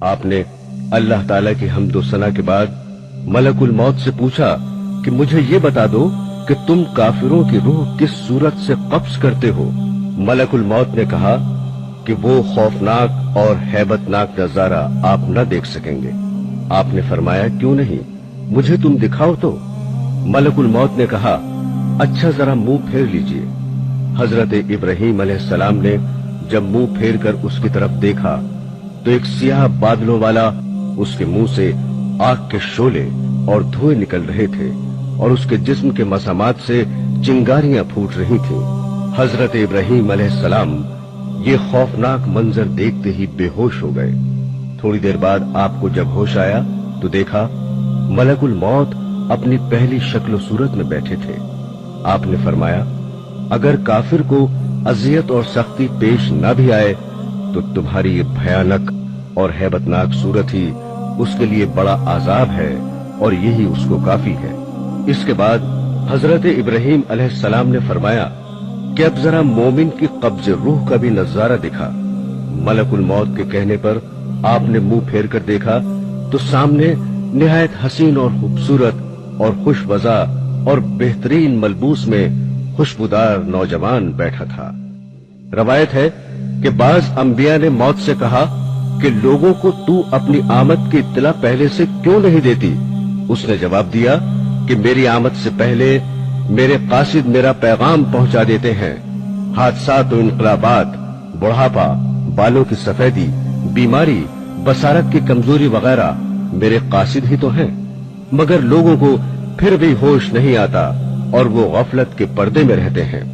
आपने अल्लाह ताला की हम्द व सना के बाद मलकुल मौत से पूछा कि मुझे ये बता दो कि तुम काफिरों की रूह किस सूरत से कब्ज करते हो। मलकुल मौत ने कहा कि वो खौफनाक और हैबतनाक नजारा आप न देख सकेंगे। आपने फरमाया क्यों नहीं, मुझे तुम दिखाओ तो। मलकुल मौत ने कहा अच्छा जरा मुंह फेर लीजिए। हजरत इब्राहीम अलैहिस्सलाम ने जब मुंह फेर कर उसकी तरफ देखा तो एक सियाह बादलों वाला उसके मुंह से आग के शोले और धुएं निकल रहे थे और उसके जिस्म के मसामात से चिंगारियां फूट रही थीं। हजरत इब्राहीम अलैहिस्सलाम ये खौफनाक मंजर देखते ही बेहोश हो गए। थोड़ी देर बाद आपको जब होश आया तो देखा मलकुल मौत अपनी पहली शक्ल सूरत में बैठे थे। आपने फरमाया अगर काफिर को अजियत और सख्ती पेश न भी आए तो तुम्हारी ये भयानक और हैबतनाक सूरत ही उसके लिए बड़ा आजाब है और यही उसको काफी है। इसके बाद हजरत इब्राहीम अलैहिस्सलाम ने फरमाया कि अब जरा मोमिन की कब्ज रूह का भी नजारा दिखा। मलकुल मौत के कहने पर आपने मुंह फेर कर देखा तो सामने निहायत हसीन और खूबसूरत और खुशवजा और बेहतरीन मलबूस में खुशबूदार नौजवान बैठा था। रवायत है कि बाज अंबिया ने मौत से कहा कि लोगों को तू अपनी आमद की इत्तला पहले से क्यों नहीं देती। उसने जवाब दिया कि मेरी आमद से पहले मेरे कासिद मेरा पैगाम पहुंचा देते हैं। हादसात और इनकलाबात, बुढ़ापा, बालों की सफेदी, बीमारी, बसारत की कमजोरी वगैरह मेरे कासिद ही तो हैं, मगर लोगों को फिर भी होश नहीं आता और वो गफलत के पर्दे में रहते हैं।